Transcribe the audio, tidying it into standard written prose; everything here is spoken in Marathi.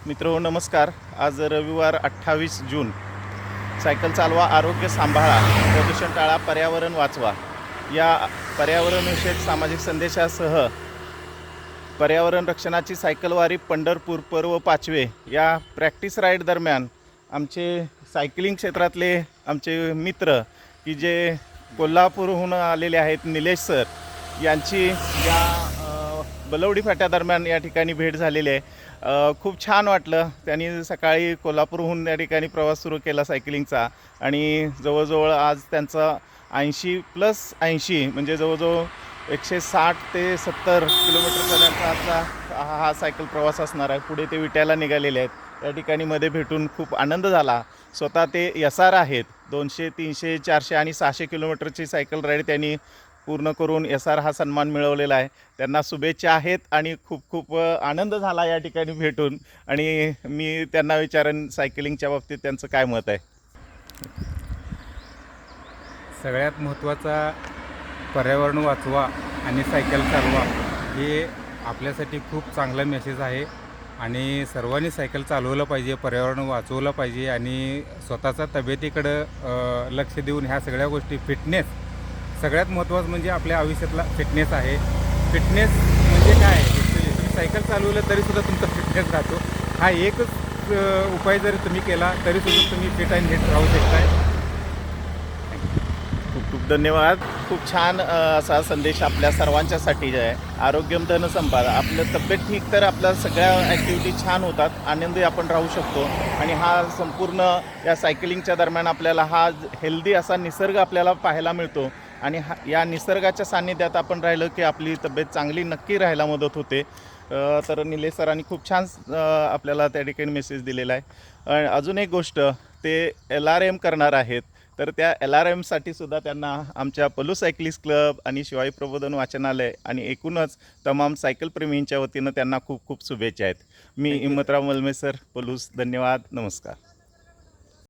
मित्रहो नमस्कार. आज रविवार 28 जून. सायकल चालवा, आरोग्य सांभाळा, प्रदूषण टाळा, पर्यावरण वाचवा या पर्यावरणविषयक सामाजिक संदेशासह पर्यावरण रक्षणाची सायकलवारी पंढरपूर पर्व 5वे या प्रॅक्टिस राईड दरम्यान आमचे सायकलिंग क्षेत्रातले आमचे मित्र की जे कोल्हापूरहून आलेले आहेत, निलेश सर यांची या बलवडी फाट्यादरम्यान या ठिकाणी भेट झालेली आहे. खूप छान वाटलं. त्यांनी सकाळी कोल्हापूरहून या ठिकाणी प्रवास सुरू केला सायकलिंगचा आणि जवळजवळ आज त्यांचा 80+80 म्हणजे जवळजवळ 160 ते 70 किलोमीटरपर्यंतचा हा सायकल प्रवास असणार आहे. पुढे ते विट्याला निघालेले आहेत. या ठिकाणी मध्ये भेटून खूप आनंद झाला. स्वतः ते SR आहेत. 200, 300, 400 आणि 600 किलोमीटरची सायकल राईड त्यांनी पूर्ण करून SR हा सन्मान मिळवलेला आहे. त्यांना शुभेच्छा आहेत आणि खूप खूप आनंद झाला या ठिकाणी भेटून. आणि मी त्यांना विचारेन सायकलिंगच्या बाबतीत त्यांचं काय मत आहे. सगळ्यात महत्त्वाचा पर्यावरण वाचवा आणि सायकल चालवा हे आपल्यासाठी खूप चांगला मेसेज आहे आणि सर्वांनी सायकल चालवलं पाहिजे, पर्यावरण वाचवलं पाहिजे आणि स्वतःचा तब्येतीकडं लक्ष देऊन ह्या सगळ्या गोष्टी फिटनेस सगळ्यात महत्त्वाचं म्हणजे आपल्या आयुष्यातला फिटनेस आहे. फिटनेस म्हणजे काय, तुम्ही सायकल चालवलं तरीसुद्धा तुमचा फिटनेस राहतो. हा एकच उपाय जर तुम्ही केला तरीसुद्धा तुम्ही फिट अँड नीट राहू शकताय. खूप खूप धन्यवाद. खूप छान असा संदेश आपल्या सर्वांच्यासाठी आहे. आरोग्यम धन संपदा. आपलं तब्येत ठीक तर आपल्या सगळ्या ॲक्टिव्हिटी छान होतात, आनंदी आपण राहू शकतो. आणि हा संपूर्ण या सायकलिंगच्या दरम्यान आपल्याला हा हेल्दी असा निसर्ग आपल्याला पाहायला मिळतो. आणि या निसर्गाच्या सान्निध्यात आपण राहिलं की आपली तब्येत चांगली नक्की राहायला मदत होते. तर निलेश सरांनी खूप छान आपल्याला त्या ठिकाणी मेसेज दिलेला आहे. अजून एक गोष्ट, ते LRM करणार आहेत. तर त्या LRMसाठी सुद्धा त्यांना आमच्या पलू सायकलिस्ट क्लब आणि शिवाई प्रबोधन वाचनालय आणि एकूणच तमाम सायकलप्रेमींच्या वतीनं त्यांना खूप खूप शुभेच्छा आहेत. मी हिम्मतराव मलमे सर, पलूस. धन्यवाद. नमस्कार.